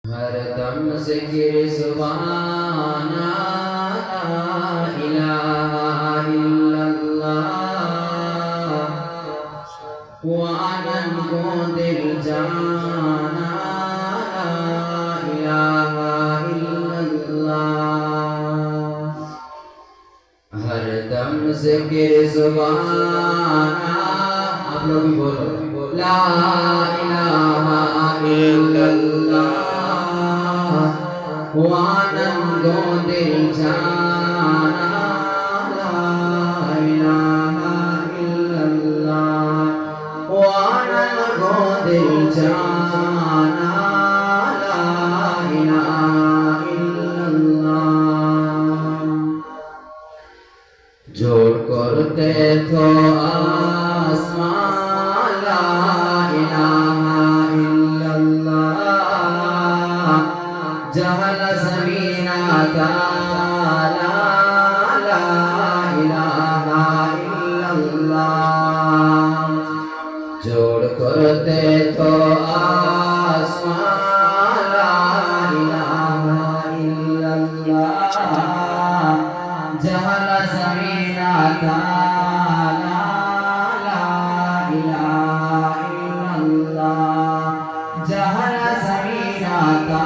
हरदम ज़िक्र ज़ुबाना ला इलाहा इल्लल्लाह वानन को दिल जाना ला इलाहा इल्लल्लाह हरदम ज़िक्र ज़ुबाना आप लोग भी बोलो ला इलाहा इल्लल्लाह वानन को दिल जाना ला इलाहा इल्लल्लाह वानन को दिल जाना ला इलाहा इल्लल्लाह जोड़ करते तो आसमान ला इलाहा इल्लल्लाह जहल ज़मीन आता ला इलाहा इल्लल्लाह जोड़ करते तो आसमान ला इलाहा इल्लल्लाह जहल ज़मीन आता ला इलाहा इल्लल्लाह जहल ज़मीन आता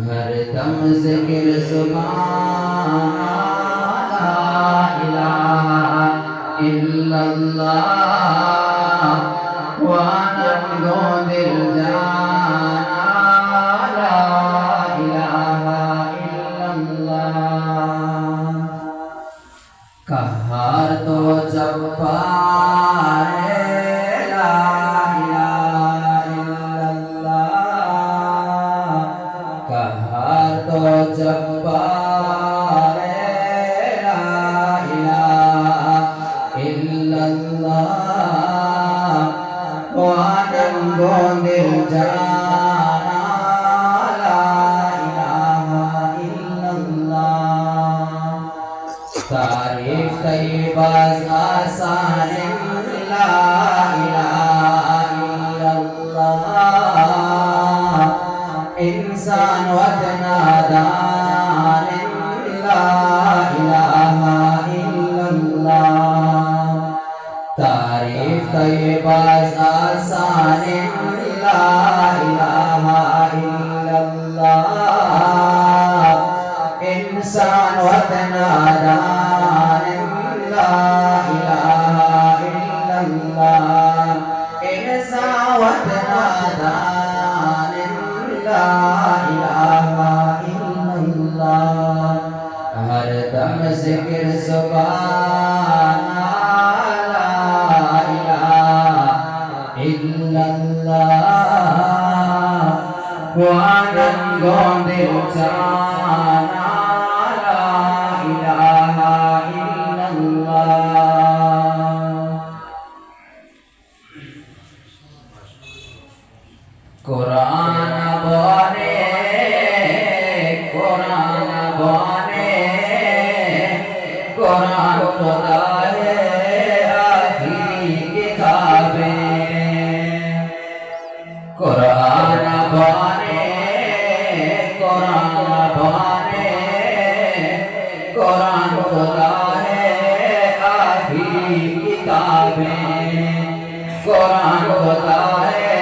हरदम ज़िक्र ज़ुबाना ला इलाहा इल्लल्लाह वानन को दिल जाना ला इलाहा इल्लल्लाह कहर तो जब्बार ला तो जब्बार ला इलाहा इल्लल्लाह वानन को दिल जाना ला इलाहा इल्लल्लाह तारीफ तैयबा आसान ला इलाहा इल्लल्लाह इंसान वतनादान ला इलाहा इल्लल्लाह तारीफ तैयबा आसान ला इलाहा इल्लल्लाह इंसान वतनादान ला इलाहा इल्लल्लाह इंसान वतनादान ला इलाहा इल्लल्लाह हरदम ज़िक्र ज़ुबाना ला इलाहा इल्लल्लाह वानन को दिल जाना ला इलाहा इल्लल्लाह कुरान बने कुरान खुदा है आखिरी किताबें कुरान बने कुरान खुदा है आखिरी किताबें कुरान खुदा है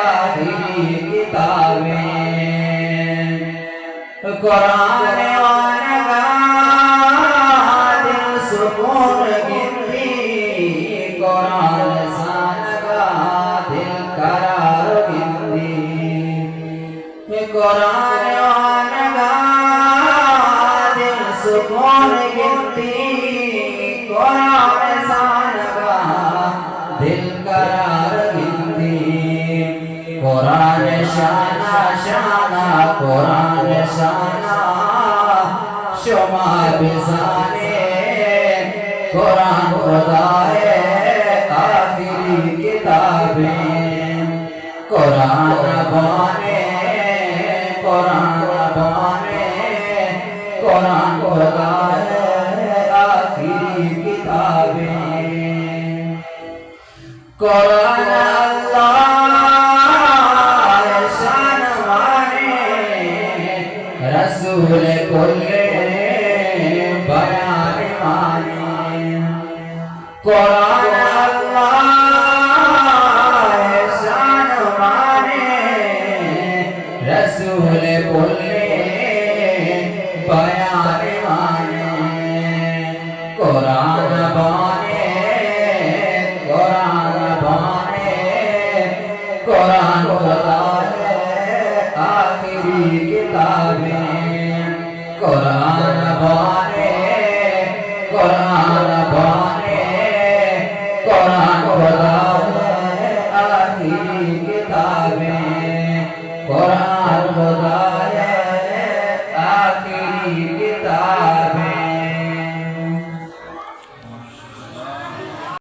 आखिरी किताबें कुरान वाला दिल सुकून गिनती कुरान सानगा दिल करार गिनती कुरान वाला दिल सुकून गिनती कुरान सानगा दिल करार गिनती कुरान शाना कुरान शाना शुमा बिज़ाने कुरान खुदा है आखिरी किताबें कुरान बने कुरान खुदा है आखिरी किताबें কোরআন আল্লাহর শান মানে রাসূল কুল্লে বয়ান মানে কোরআন আল্লাহ